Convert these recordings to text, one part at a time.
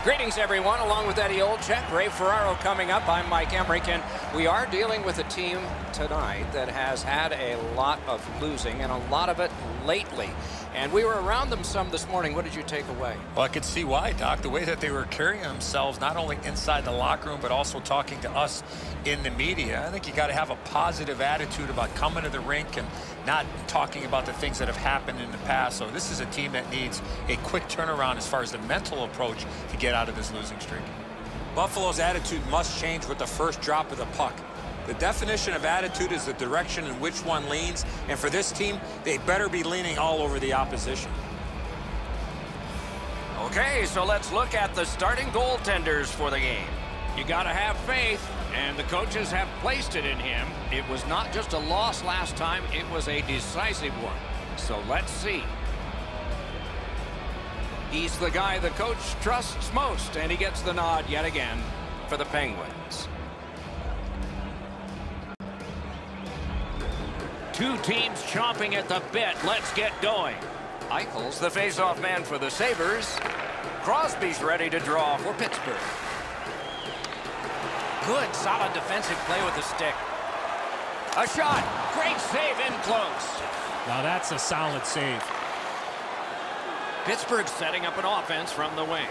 Greetings, everyone. Along with Eddie Olczyk, Ray Ferraro coming up. I'm Mike Emmerich, and we are dealing with a team tonight that has had a lot of losing, and a lot of it lately. And we were around them some this morning. What did you take away? Well, I could see why, Doc. The way that they were carrying themselves, not only inside the locker room, but also talking to us in the media. I think you got to have a positive attitude about coming to the rink and not talking about the things that have happened in the past. So this is a team that needs a quick turnaround as far as the mental approach to get out of this losing streak. Buffalo's attitude must change with the first drop of the puck. The definition of attitude is the direction in which one leans, and for this team, they better be leaning all over the opposition. Okay, so let's look at the starting goaltenders for the game. You got to have faith, and the coaches have placed it in him. It was not just a loss last time, it was a decisive one. So let's see. He's the guy the coach trusts most, and he gets the nod yet again for the Penguins. Two teams chomping at the bit. Let's get going. Eichel's the face-off man for the Sabres. Crosby's ready to draw for Pittsburgh. Good, solid defensive play with the stick. A shot. Great save in close. Now that's a solid save. Pittsburgh setting up an offense from the wing.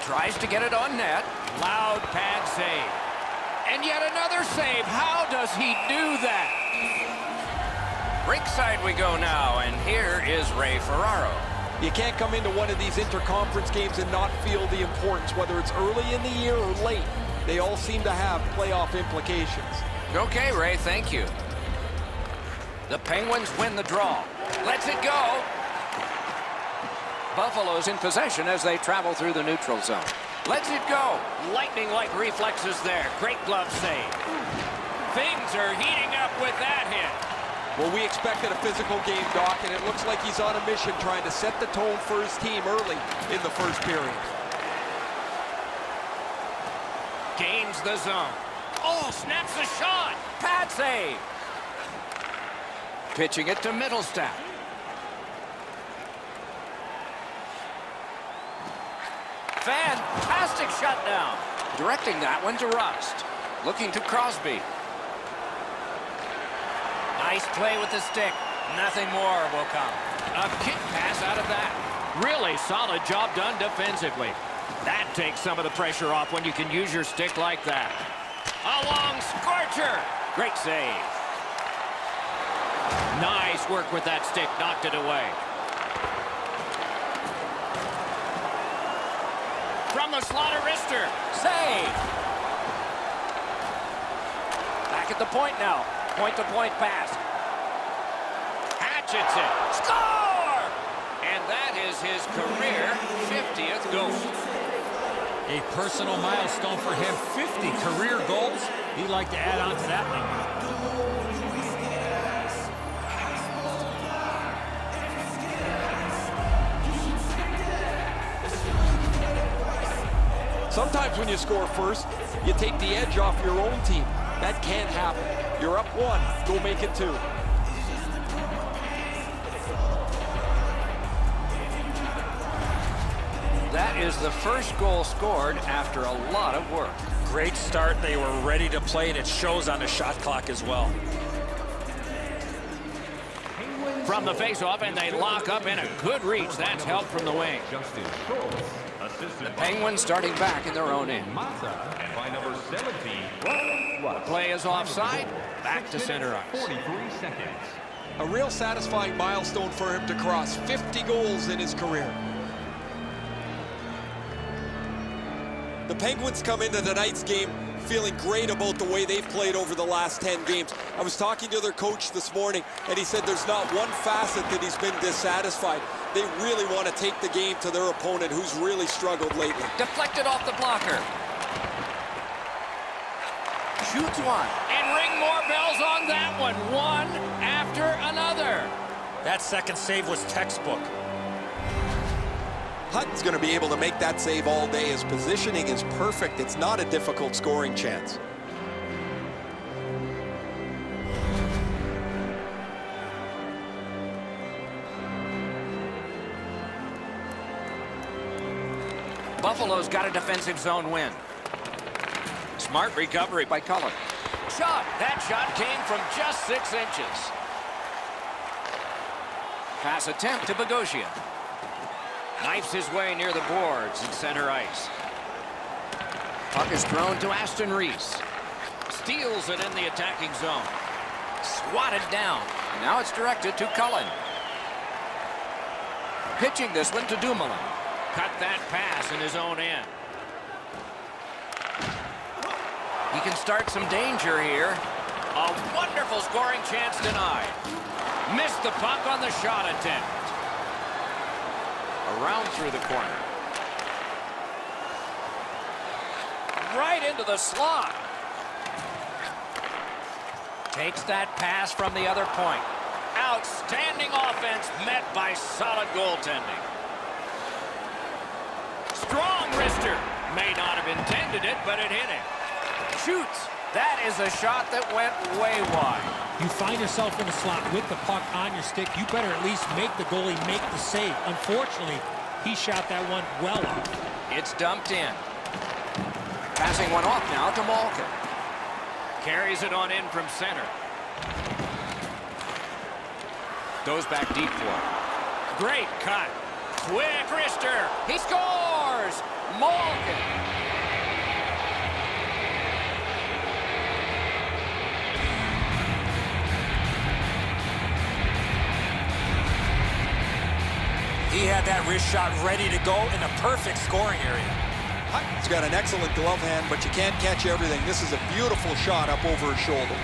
Tries to get it on net. Loud pad save. And yet another save. How does he do that? Break side we go now, and here is Ray Ferraro. You can't come into one of these interconference games and not feel the importance, whether it's early in the year or late. They all seem to have playoff implications. Okay, Ray, thank you. The Penguins win the draw. Lets it go. Buffalo's in possession as they travel through the neutral zone. Lets it go. Lightning-like reflexes there. Great glove save. Things are heating up with that hit. Well, we expected a physical game, Doc, and it looks like he's on a mission trying to set the tone for his team early in the first period. Gains the zone. Oh, snaps the shot. Pad save. Pitching it to Mittelstadt. Fantastic shutdown. Directing that one to Rust. Looking to Crosby. Nice play with the stick. Nothing more will come. A kick pass out of that. Really solid job done defensively. That takes some of the pressure off when you can use your stick like that. A long scorcher. Great save. Nice work with that stick. Knocked it away. From the slot of wrister. Save. Back at the point now. Point-to-point pass. Hatchets it. Score! And that is his career 50th goal. A personal milestone for him. 50 career goals. He'd like to add on to that number. Sometimes when you score first, you take the edge off your own team. That can't happen. You're up one. Go make it two. That is the first goal scored after a lot of work. Great start. They were ready to play, and it shows on the shot clock as well. From the face-off, and they lock up in a good reach. That's help from the wing. The Penguins starting back in their own end. The play is offside. Back to center ice. A real satisfying milestone for him to cross 50 goals in his career. The Penguins come into tonight's game feeling great about the way they've played over the last 10 games. I was talking to their coach this morning, and he said there's not one facet that he's been dissatisfied. They really want to take the game to their opponent, who's really struggled lately. Deflected off the blocker. Shoots one. And ring more bells on that one. One after another. That second save was textbook. Hutton's going to be able to make that save all day. His positioning is perfect. It's not a difficult scoring chance. Buffalo's got a defensive zone win. Smart recovery by Cullen. Shot. That shot came from just 6 inches. Pass attempt to Bogosian. Knifes his way near the boards in center ice. Puck is thrown to Aston Reese. Steals it in the attacking zone. Swatted down. Now it's directed to Cullen. Pitching this one to Dumoulin. Cut that pass in his own end. He can start some danger here. A wonderful scoring chance denied. Missed the puck on the shot attempt. Around through the corner. Right into the slot. Takes that pass from the other point. Outstanding offense met by solid goaltending. Strong wrister. May not have intended it, but it hit him. Shoots. That is a shot that went way wide. You find yourself in the slot with the puck on your stick, you better at least make the goalie make the save. Unfortunately, he shot that one well off. It's dumped in. Passing one off now to Malkin. Carries it on in from center. Goes back deep for it. Great cut. Quick wrister. He scores! Malkin. He had that wrist shot ready to go in the perfect scoring area. He's got an excellent glove hand, but you can't catch everything. This is a beautiful shot up over his shoulder.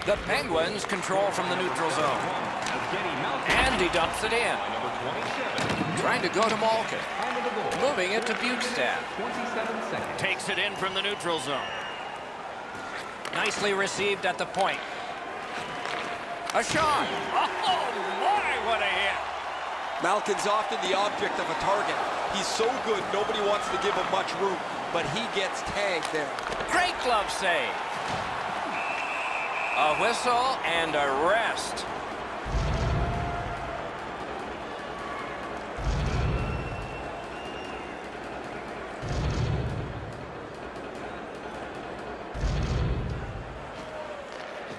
The Penguins control from the neutral zone. And he dumps it in. Trying to go to Malkin. Moving it to Bukestad. Takes it in from the neutral zone. Nicely received at the point. A shot. Oh, my, what a hit. Malkin's often the object of a target. He's so good, nobody wants to give him much room, but he gets tagged there. Great glove save. A whistle and a rest.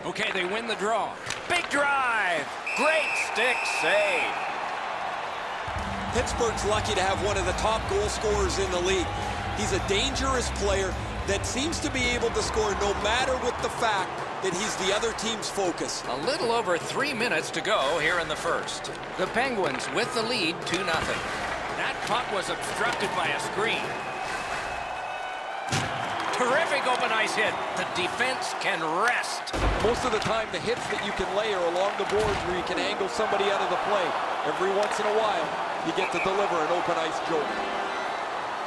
Okay, they win the draw. Big drive. Great stick save. Pittsburgh's lucky to have one of the top goal scorers in the league. He's a dangerous player that seems to be able to score no matter with the fact that he's the other team's focus. A little over 3 minutes to go here in the first. The Penguins with the lead 2-0. That puck was obstructed by a screen. Terrific open ice hit. The defense can rest. Most of the time, the hits that you can lay are along the boards where you can angle somebody out of the play. Every once in a while, you get to deliver an open ice joke.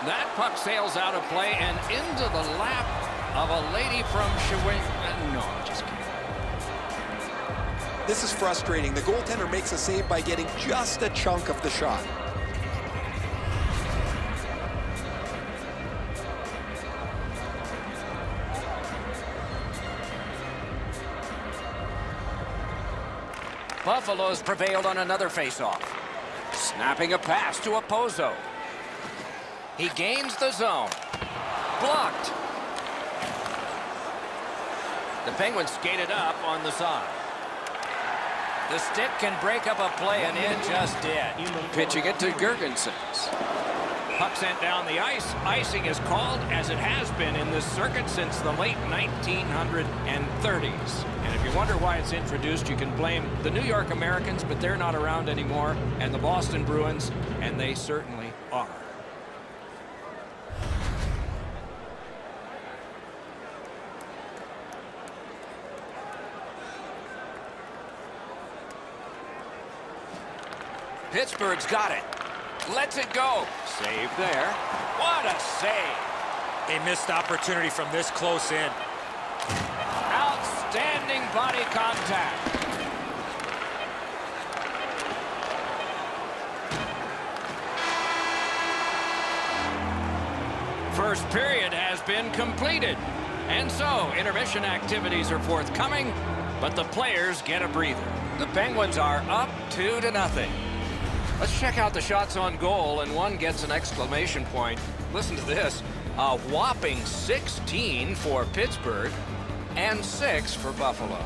That puck sails out of play and into the lap of a lady from Shawinigan. No, just kidding. This is frustrating. The goaltender makes a save by getting just a chunk of the shot. Buffalo's prevailed on another faceoff. Snapping a pass to Opposo. He gains the zone. Blocked. The Penguins skated up on the side. The stick can break up a play, and it just did. Pitching it to Girgensons. Puck sent down the ice. Icing is called, as it has been in this circuit since the late 1930s. And if you wonder why it's introduced, you can blame the New York Americans, but they're not around anymore, and the Boston Bruins, and they certainly are. Pittsburgh's got it. Lets it go. Save there. What a save. A missed opportunity from this close in. Outstanding body contact. first period has been completed. And so, intermission activities are forthcoming, but the players get a breather. The Penguins are up 2-0. Let's check out the shots on goal, and one gets an exclamation point. Listen to this. A whopping 16 for Pittsburgh and 6 for Buffalo.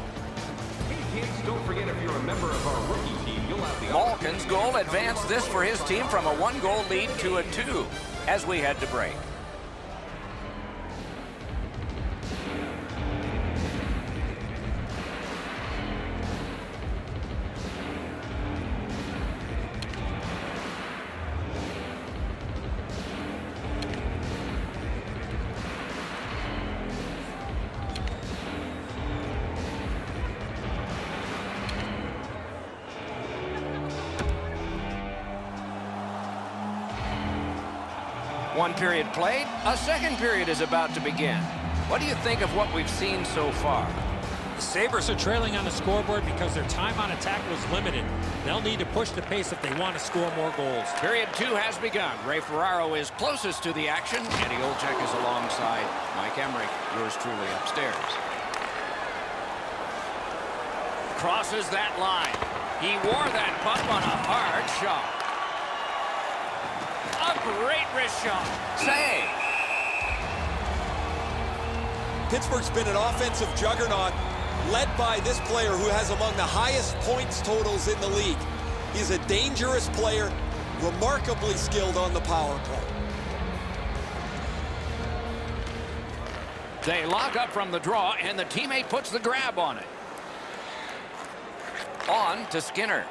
Hey kids, don't forget if you're a member of our rookie team, you'll have the Malkin's goal advanced this for his team from a 1-goal lead to a 2 as we head to break. One period played, a second period is about to begin. What do you think of what we've seen so far? The Sabres are trailing on the scoreboard because their time on attack was limited. They'll need to push the pace if they want to score more goals. Period 2 has begun. Ray Ferraro is closest to the action. Eddie Olczyk is alongside Mike Emmerich, yours truly upstairs. Crosses that line. He wore that puck on a hard shot. A great wrist shot. Save. Pittsburgh's been an offensive juggernaut, led by this player who has among the highest points totals in the league. He's a dangerous player, remarkably skilled on the power play. They lock up from the draw, and the teammate puts the grab on it. On to Skinner.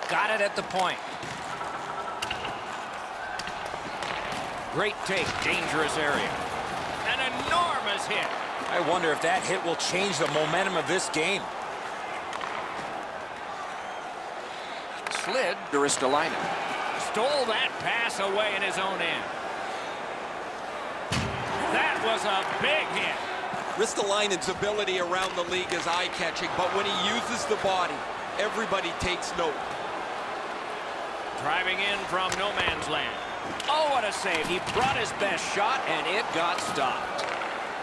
Got it at the point. Great take, dangerous area. An enormous hit. I wonder if that hit will change the momentum of this game. Slid to Ristolainen. Stole that pass away in his own end. That was a big hit. Ristolainen's ability around the league is eye-catching, but when he uses the body, everybody takes note. Driving in from no man's land. Oh, what a save. He brought his best shot, and it got stopped.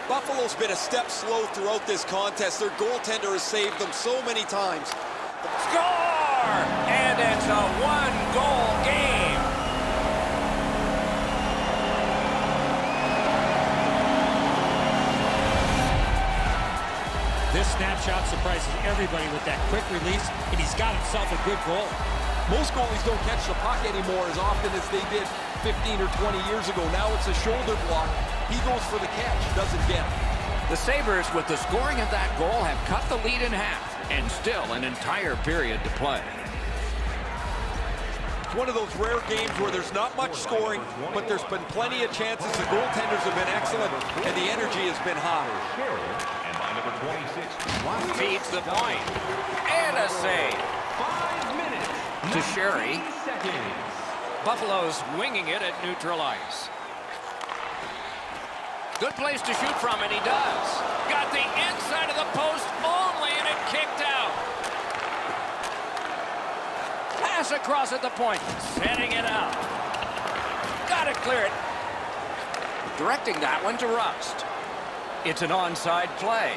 Buffalo's been a step slow throughout this contest. Their goaltender has saved them so many times. Score! And it's a one-goal game. This snapshot surprises everybody with that quick release, and he's got himself a good goal. Most goalies don't catch the puck anymore as often as they did 15 or 20 years ago. Now it's a shoulder block. He goes for the catch, doesn't get it. The Sabres, with the scoring of that goal, have cut the lead in half, and still an entire period to play. It's one of those rare games where there's not much scoring, but there's been plenty of chances. The goaltenders have been excellent, and the energy has been high. And by number 26, Feeds the point. And a save. 5 minutes. To Sherry. 90 seconds. Buffalo's winging it at neutral ice. Good place to shoot from, and he does. Got the inside of the post only, and it kicked out. Pass across at the point, setting it up. Got to clear it. Directing that one to Rust. It's an onside play.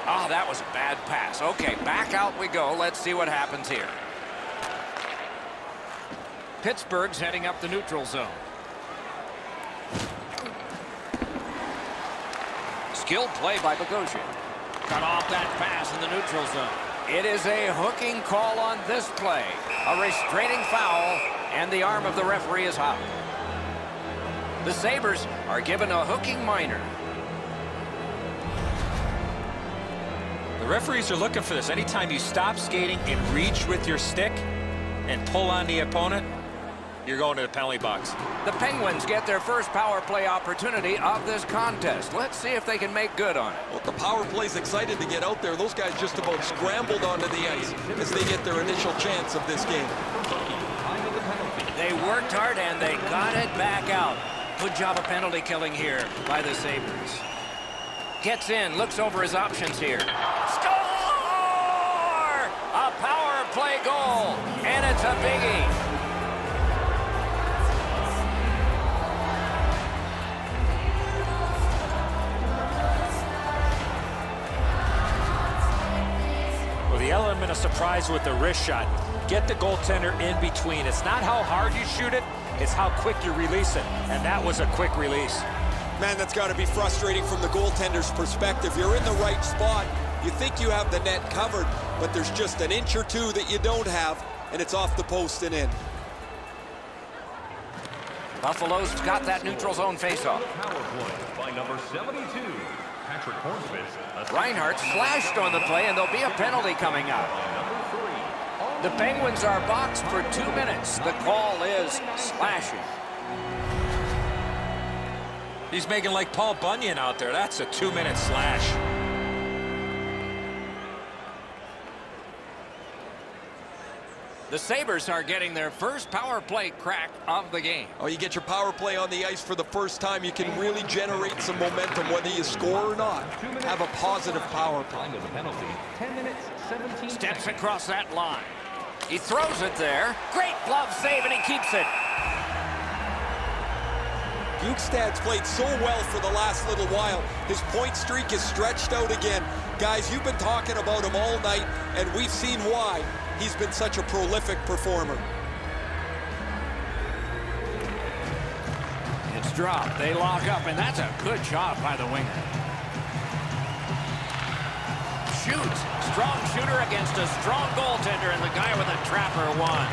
Oh, that was a bad pass. Okay, back out we go. Let's see what happens here. Pittsburgh's heading up the neutral zone. Skilled play by Bogosian. Cut off that pass in the neutral zone. It is a hooking call on this play. A restraining foul, and the arm of the referee is out. The Sabres are given a hooking minor. The referees are looking for this. Anytime you stop skating and reach with your stick and pull on the opponent, you're going to the penalty box. The Penguins get their first power play opportunity of this contest. Let's see if they can make good on it. Well, the power play's excited to get out there. Those guys just about scrambled onto the ice as they get their initial chance of this game. They worked hard and they got it back out. Good job of penalty killing here by the Sabres. Gets in, looks over his options here. Score! play goal, and it's a biggie. The element of surprise with the wrist shot. Get the goaltender in between. It's not how hard you shoot it, it's how quick you release it. And that was a quick release. Man, that's got to be frustrating from the goaltender's perspective. You're in the right spot. You think you have the net covered, but there's just an inch or two that you don't have, and it's off the post and in. Buffalo's got that neutral zone faceoff. Power play by number 72. Reinhart slashed on the play, and there'll be a penalty coming up. The Penguins are boxed for 2 minutes. The call is slashing. He's making like Paul Bunyan out there. That's a 2-minute slash. The Sabres are getting their first power play crack of the game. Oh, you get your power play on the ice for the first time, you can really generate some momentum, whether you score or not. Have a positive power play. 10 minutes, 17 Steps across that line. He throws it there. Great glove save, and he keeps it. Bukestad's played so well for the last little while. His point streak is stretched out again. Guys, you've been talking about him all night, and we've seen why he's been such a prolific performer. It's dropped. They lock up, and that's a good job by the winger. Shoots. Strong shooter against a strong goaltender, and the guy with a trapper won.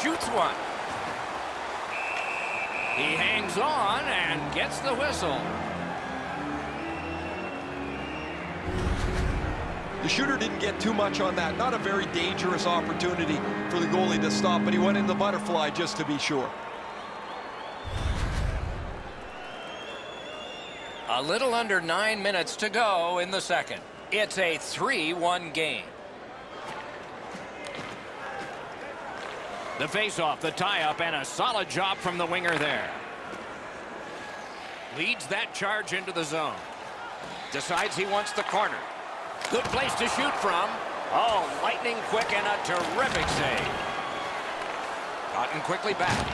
Shoots one. He hangs on and gets the whistle. The shooter didn't get too much on that. Not a very dangerous opportunity for the goalie to stop, but he went in the butterfly just to be sure. A little under 9 minutes to go in the second. It's a 3-1 game. The face-off, the tie-up, and a solid job from the winger there. Leads that charge into the zone. Decides he wants the corner. Good place to shoot from. Oh, lightning quick and a terrific save. Gotten quickly back.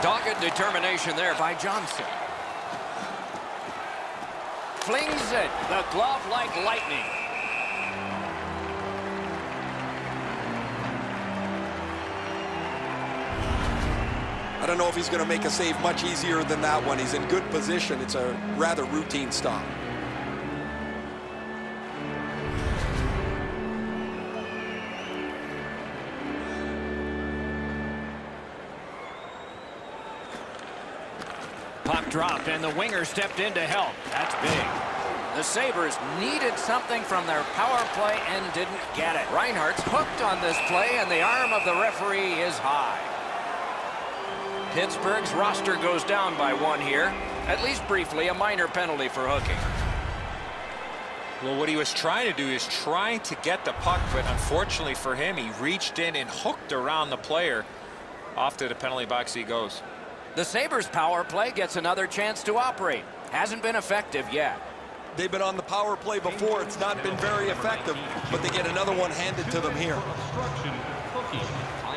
Dogged determination there by Johnson. Flings it. The glove like lightning. I don't know if he's going to make a save much easier than that one. He's in good position. It's a rather routine stop. Puck dropped, and the winger stepped in to help. That's big. The Sabres needed something from their power play and didn't get it. Reinhart's hooked on this play, and the arm of the referee is high. Pittsburgh's roster goes down by 1 here. At least briefly, a minor penalty for hooking. Well, what he was trying to do is trying to get the puck, but unfortunately for him, he reached in and hooked around the player. Off to the penalty box he goes. The Sabres power play gets another chance to operate. Hasn't been effective yet. They've been on the power play before. It's not been very effective, but they get another one handed to them here.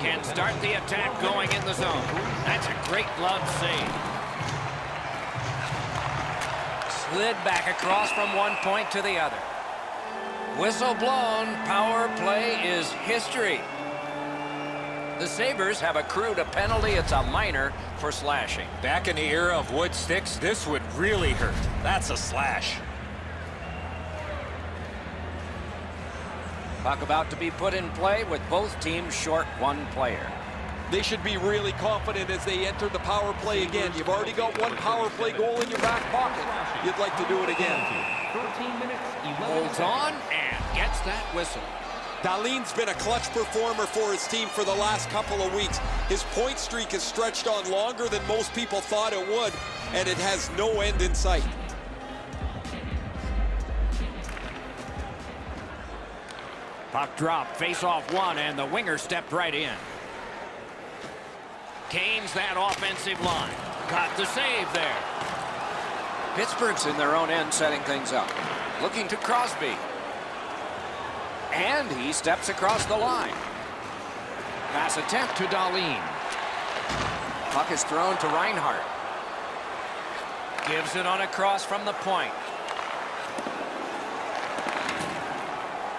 Can start the attack going in the zone. That's a great glove save. Slid back across from one point to the other. Whistle blown. Power play is history. The Sabres have accrued a penalty. It's a minor for slashing. Back in the era of wood sticks, this would really hurt. That's a slash. Puck about to be put in play with both teams short 1 player. They should be really confident as they enter the power play again. You've already got 1 power play goal in your back pocket. You'd like to do it again. 13 minutes, 11 Holds on and gets that whistle. Dahlin's been a clutch performer for his team for the last couple of weeks. His point streak is stretched on longer than most people thought it would, and it has no end in sight. Puck drop, face-off 1, and the winger stepped right in. Canes that offensive line. Got the save there. Pittsburgh's in their own end setting things up. Looking to Crosby. And he steps across the line. Pass attempt to Dahlin. Puck is thrown to Reinhart. Gives it on a cross from the point.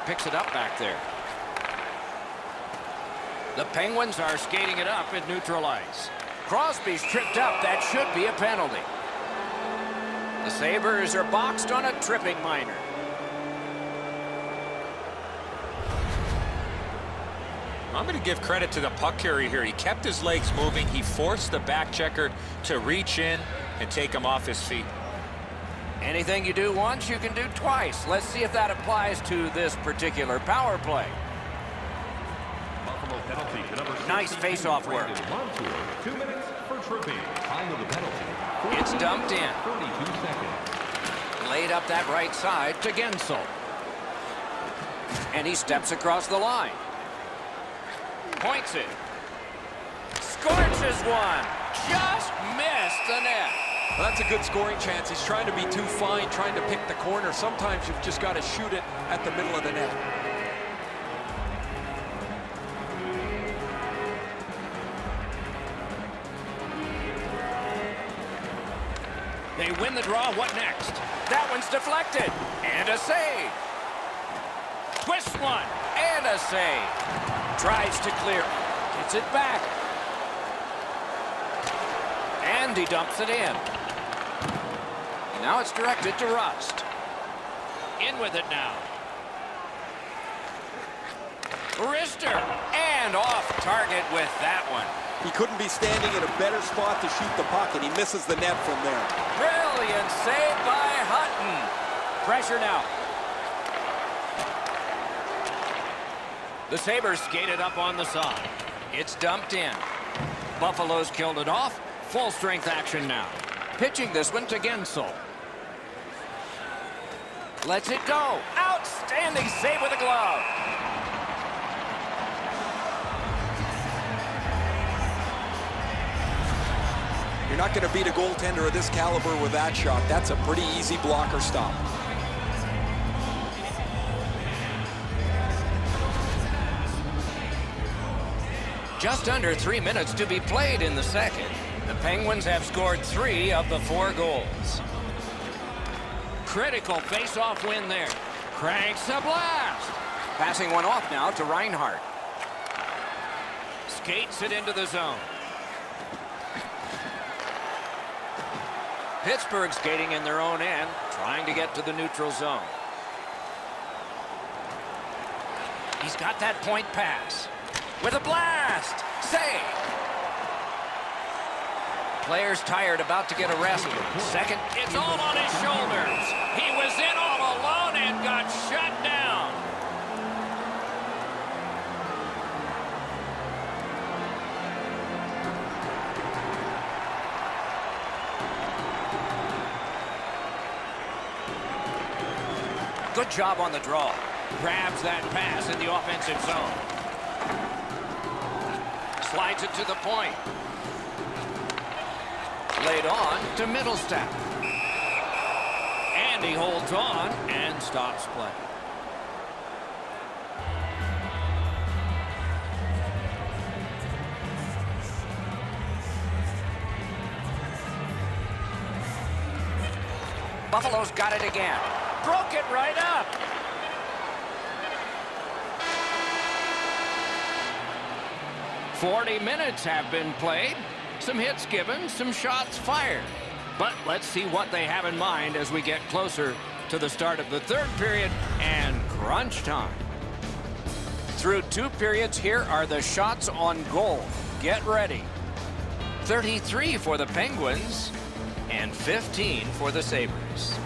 Picks it up back there. The Penguins are skating it up at neutral ice. Crosby's tripped up. That should be a penalty. The Sabres are boxed on a tripping minor. I'm going to give credit to the puck carrier here. He kept his legs moving. He forced the back checker to reach in and take him off his feet. Anything you do once, you can do twice. Let's see if that applies to this particular power play. Buffalo penalty to number Nice face-off work. 2 minutes for tripping. Time of the penalty. It's dumped in. 32 seconds. Laid up that right side to Gensel. And he steps across the line. Points it. Scorches one. Just missed the net. Well, that's a good scoring chance. He's trying to be too fine, trying to pick the corner. Sometimes you've just got to shoot it at the middle of the net. They win the draw. What next? That one's deflected. And a save. Twists one. And a save. Tries to clear. Gets it back. And he dumps it in. Now it's directed to Rust. In with it now. Wrister. And off target with that one. He couldn't be standing in a better spot to shoot the puck, and he misses the net from there. Brilliant save by Hutton. Pressure now. The Sabres skated up on the side. It's dumped in. Buffalo's killed it off. Full strength action now. Pitching this one to Gensel. Lets it go. Outstanding save with a glove. You're not going to beat a goaltender of this caliber with that shot. That's a pretty easy blocker stop. Just under 3 minutes to be played in the second. The Penguins have scored 3 of the 4 goals. Critical face-off win there. Cranks a blast. Passing one off now to Reinhart. Skates it into the zone. Pittsburgh skating in their own end, trying to get to the neutral zone. He's got that point pass. With a blast! Save! Player's tired, about to get arrested. Second, it's all on his shoulders. He was in all alone and got shut down. Good job on the draw. Grabs that pass in the offensive zone. Slides it to the point. Laid on to Middlestep. And he holds on and stops play. Buffalo's got it again. Broke it right up. "40 minutes have been played. Some hits given, some shots fired. But let's see what they have in mind as we get closer to the start of the third period and crunch time. Through 2 periods, here are the shots on goal. Get ready. 33 for the Penguins and 15 for the Sabres.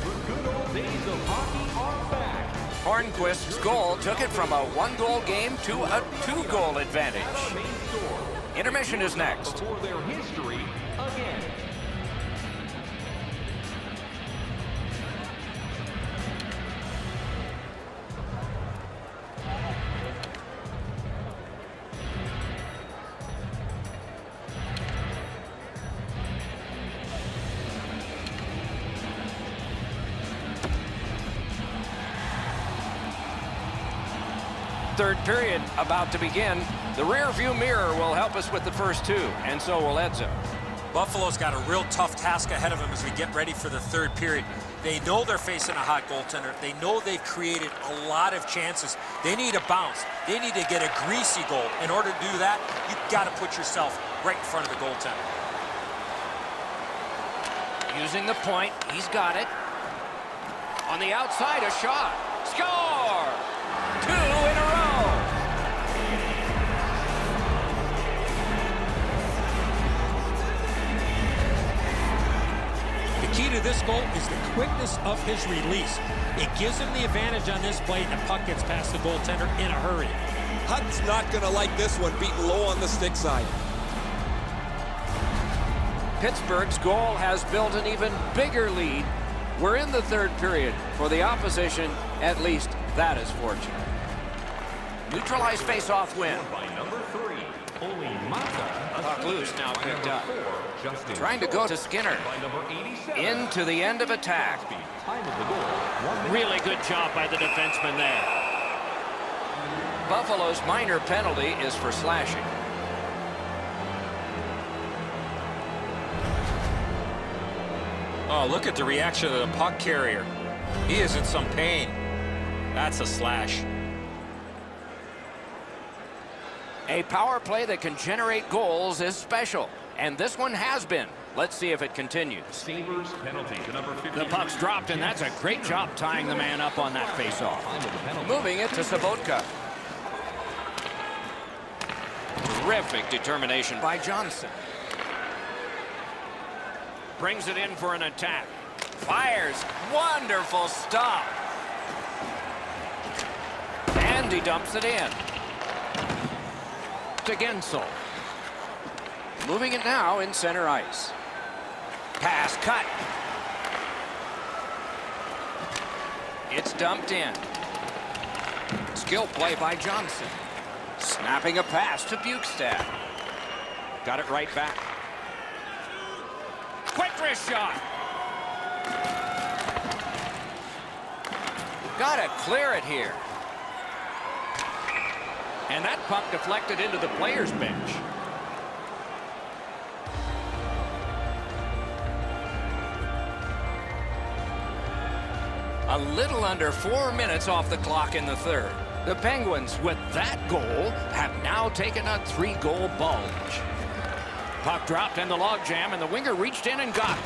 The good old days of hockey are back. Hornquist's goal took it from a 1-goal game to a 2-goal advantage. Intermission is next. For their history again. third period about to begin. The rear view mirror will help us with the first two, and so will Edzo. Buffalo's got a real tough task ahead of them as we get ready for the third period. They know they're facing a hot goaltender. They know they've created a lot of chances. They need a bounce. They need to get a greasy goal. In order to do that, you've got to put yourself right in front of the goaltender. Using the point, he's got it. On the outside, a shot. Score! 2 in a row. The key to this goal is the quickness of his release. It gives him the advantage on this play, and the puck gets past the goaltender in a hurry. Hutton's not going to like this one, beaten low on the stick side. Pittsburgh's goal has built an even bigger lead. We're in the third period. For the opposition, at least that is fortunate. Neutralized face-off win. By number 3, only Mata. Puck loose, now picked up. Trying to go to Skinner. Into the end of attack. Time of the goal. Really good job by the defenseman there. Buffalo's minor penalty is for slashing. Oh, look at the reaction of the puck carrier. He is in some pain. That's a slash. A power play that can generate goals is special, and this one has been. Let's see if it continues. Sabres penalty to number 50. The puck's dropped, and that's a great job tying the man up on that face-off. Moving it to Sabotka. Terrific determination by Johnson. Brings it in for an attack. Fires. Wonderful stop. And he dumps it in. To Gensel. Moving it now in center ice. Pass cut. It's dumped in. Skill play by Johnson. Snapping a pass to Bukestad. Got it right back. Quick wrist shot. Gotta clear it here. And that puck deflected into the players' bench. A little under 4 minutes off the clock in the third. The Penguins, with that goal, have now taken a 3-goal bulge. Puck dropped in the logjam, and the winger reached in and got it.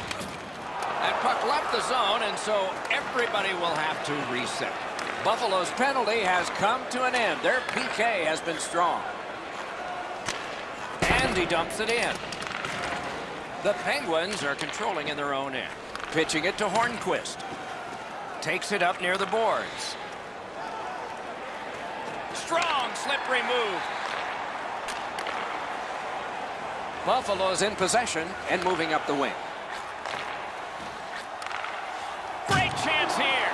That puck left the zone, and so everybody will have to reset. Buffalo's penalty has come to an end. Their PK has been strong. And he dumps it in. The Penguins are controlling in their own end. Pitching it to Hornquist. Takes it up near the boards. Strong, slippery move. Buffalo's in possession and moving up the wing. Great chance here.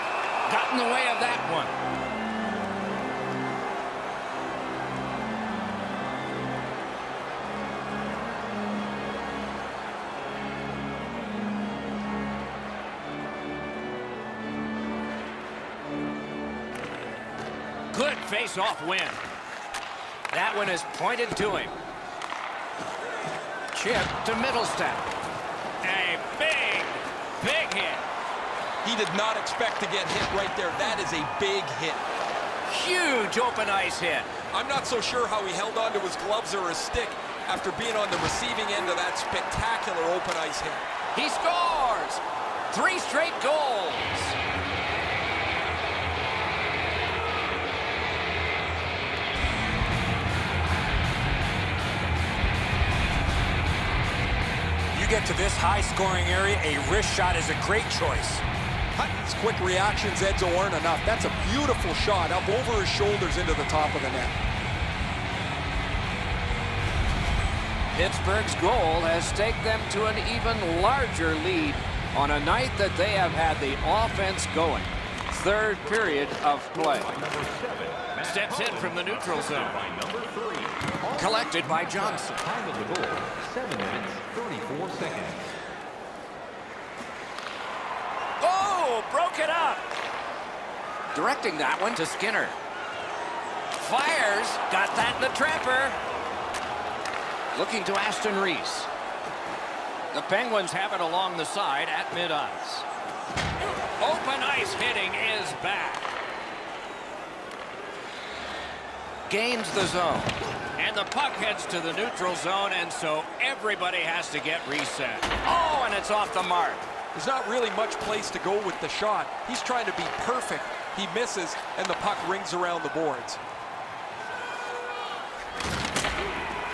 Got in the way of that one. Good face-off win. That one is pointed to him. Chip to Middlestat. A big hit. He did not expect to get hit right there. That is a big hit. Huge open ice hit. I'm not so sure how he held on to his gloves or his stick after being on the receiving end of that spectacular open ice hit. He scores! 3 straight goals. You get to this high-scoring area, a wrist shot is a great choice. Hutton's quick reactions, Edzo, aren't enough. That's a beautiful shot up over his shoulders into the top of the net. Pittsburgh's goal has taken them to an even larger lead on a night that they have had the offense going. Third period of play. Steps in from the neutral zone. Collected by Johnson. Time of the goal, 7 minutes, 34 seconds. Oh, broke it up. Directing that one to Skinner. Fires. Got that in the trapper. Looking to Aston Reese. The Penguins have it along the side at mid-ice. Open ice hitting is back. Gains the zone. And the puck heads to the neutral zone, and so everybody has to get reset. Oh, and it's off the mark. There's not really much place to go with the shot. He's trying to be perfect. He misses, and the puck rings around the boards.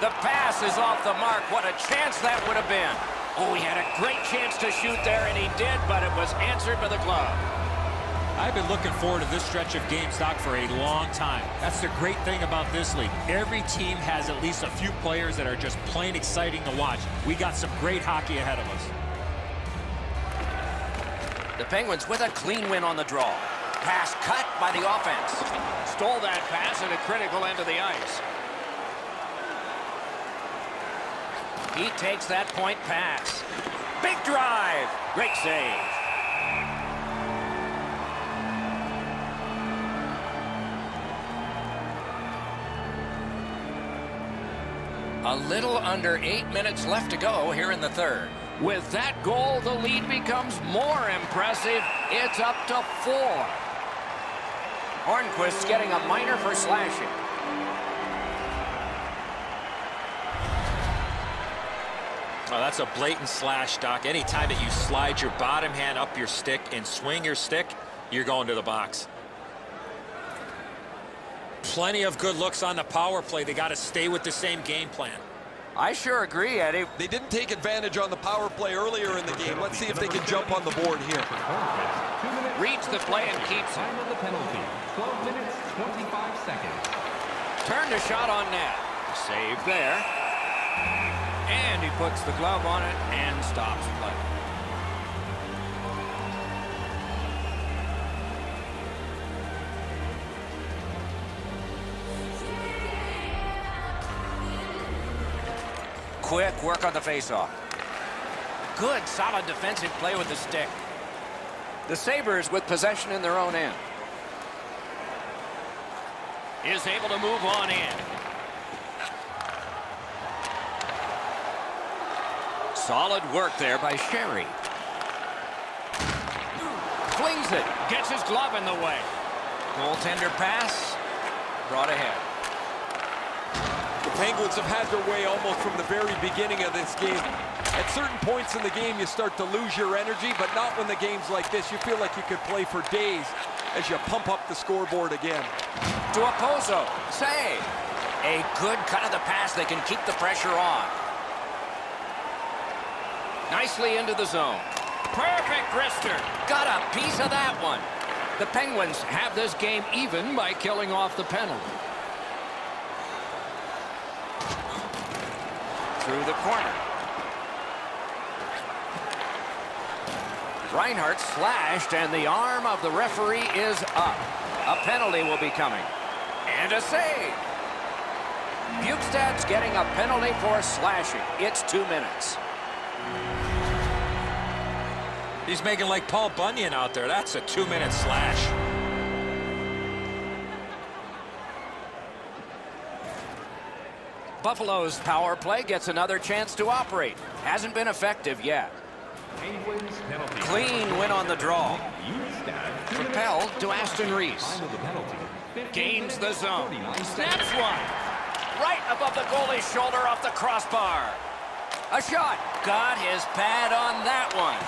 The pass is off the mark. What a chance that would have been. Oh, he had a great chance to shoot there, and he did, but it was answered by the glove. I've been looking forward to this stretch of games, Doc, for a long time. That's the great thing about this league. Every team has at least a few players that are just plain exciting to watch. We got some great hockey ahead of us. The Penguins with a clean win on the draw. Pass cut by the offense. Stole that pass at a critical end of the ice. He takes that point pass. Big drive. Great save. A little under 8 minutes left to go here in the third. With that goal, the lead becomes more impressive. It's up to 4. Hornquist's getting a minor for slashing. Well, that's a blatant slash, Doc. Anytime that you slide your bottom hand up your stick and swing your stick, you're going to the box. Plenty of good looks on the power play. They got to stay with the same game plan. I sure agree, Eddie. They didn't take advantage on the power play earlier in the game. Let's see if they can jump on the board here. Reads the play and keeps it. Time of the penalty, 12 minutes, 25 seconds. Turned a shot on net. Save there. And he puts the glove on it and stops play. Quick work on the faceoff. Good, solid defensive play with the stick. The Sabres with possession in their own end. Is able to move on in. Solid work there by Sherry. Flings it. Gets his glove in the way. Goaltender pass. Brought ahead. The Penguins have had their way almost from the very beginning of this game. At certain points in the game, you start to lose your energy, but not when the game's like this. You feel like you could play for days as you pump up the scoreboard again. To Opposo. Save. A good cut of the pass. They can keep the pressure on. Nicely into the zone. Perfect wrister. Got a piece of that one. The Penguins have this game even by killing off the penalty. Through the corner. Reinhart slashed, and the arm of the referee is up. A penalty will be coming. And a save. Bukestad's getting a penalty for slashing. It's 2 minutes. He's making like Paul Bunyan out there. That's a 2-minute slash. Buffalo's power play gets another chance to operate. Hasn't been effective yet. Penguins penalty. Clean win on the draw. Propelled to Aston Reese. Time of the penalty. Gains the zone. Snaps one. Right above the goalie's shoulder off the crossbar. A shot. Got his pad on that one.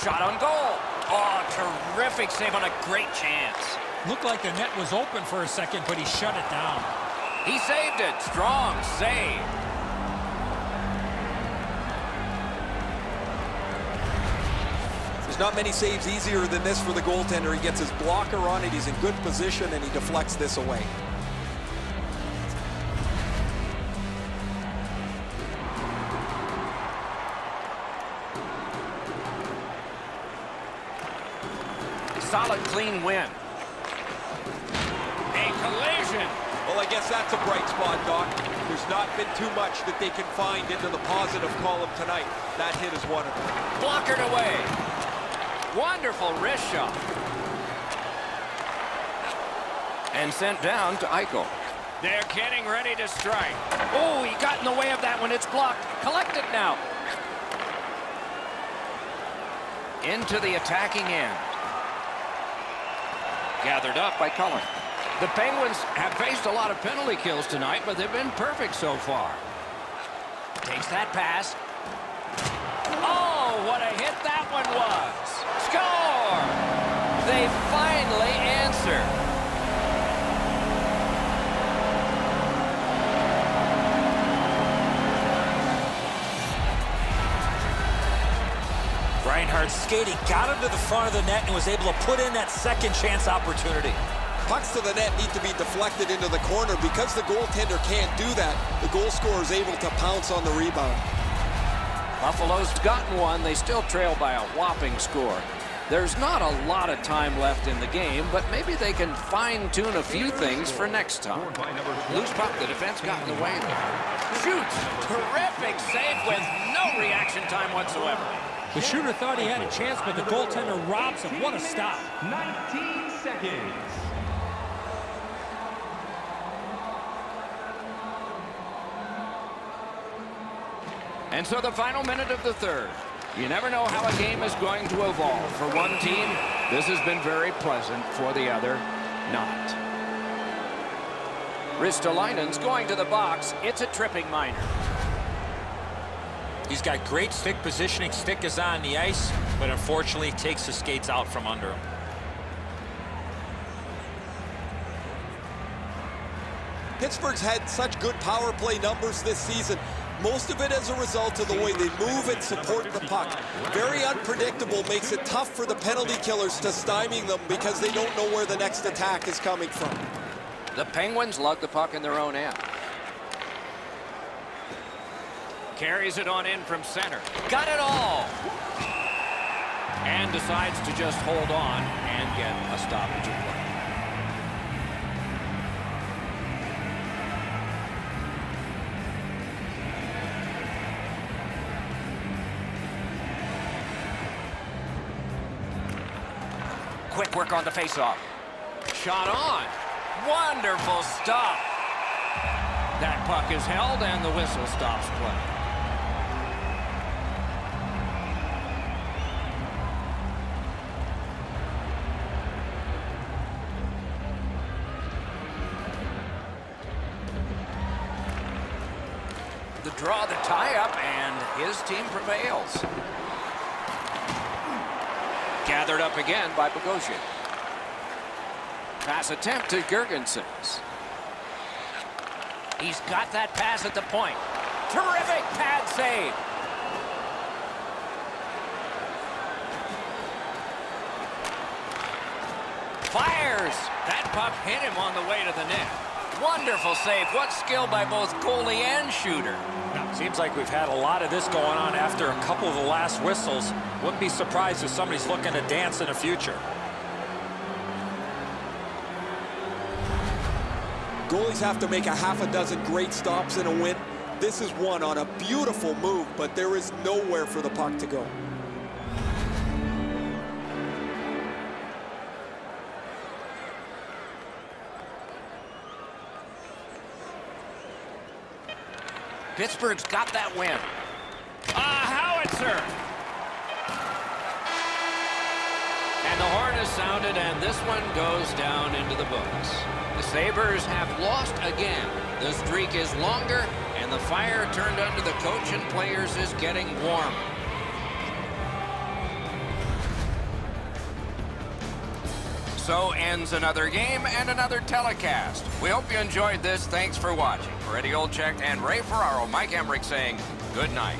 Shot on goal. Oh, terrific save on a great chance. Looked like the net was open for a second, but he shut it down. He saved it. Strong save. There's not many saves easier than this for the goaltender. He gets his blocker on it. He's in good position, and he deflects this away. Solid, clean win. A collision. Well, I guess that's a bright spot, Doc. There's not been too much that they can find into the positive column tonight. That hit is one of them. Blockered away. Wonderful wrist shot. And sent down to Eichel. They're getting ready to strike. Oh, he got in the way of that one. It's blocked. Collect it now. Into the attacking end. Gathered up by Cullen. The Penguins have faced a lot of penalty kills tonight, but they've been perfect so far. Takes that pass. Oh, what a hit that one was. Score! They finally answer. Reinhardt's skating got him to the front of the net and was able to put in that second chance opportunity. Pucks to the net need to be deflected into the corner. Because the goaltender can't do that, the goal scorer is able to pounce on the rebound. Buffalo's gotten one. They still trail by a whopping score. There's not a lot of time left in the game, but maybe they can fine-tune a few things for next time. Loose puck, the defense got in the way. Shoots. Terrific save with no reaction time whatsoever. The shooter thought he had a chance, but the goaltender robs him. What a stop. 19 seconds. And so the final minute of the third. You never know how a game is going to evolve. For one team, this has been very pleasant. For the other, not. Ristolainen's going to the box. It's a tripping minor. He's got great stick positioning. Stick is on the ice, but unfortunately takes the skates out from under him. Pittsburgh's had such good power play numbers this season. Most of it as a result of the way they move and support the puck. Very unpredictable, makes it tough for the penalty killers to stymie them because they don't know where the next attack is coming from. The Penguins lug the puck in their own end. Carries it on in from center. Got it all. And decides to just hold on and get a stoppage of play. Quick work on the faceoff. Shot on. Wonderful stop. That puck is held and the whistle stops play. The draw, the tie-up, and his team prevails. Gathered up again by Bogosian. Pass attempt to Girgensons. He's got that pass at the point. Terrific pad save. Fires. That puck hit him on the way to the net. Wonderful save. What skill by both goalie and shooter. Seems like we've had a lot of this going on after a couple of the last whistles. Wouldn't be surprised if somebody's looking to dance in the future. Goalies have to make a half a dozen great stops in a win. This is one on a beautiful move, but there is nowhere for the puck to go. Pittsburgh's got that win. A howitzer! And the horn is sounded, and this one goes down into the books. The Sabres have lost again. The streak is longer, and the fire turned under the coach and players is getting warm. So ends another game and another telecast. We hope you enjoyed this. Thanks for watching. For Eddie Olczyk and Ray Ferraro, Mike Emmerich saying good night.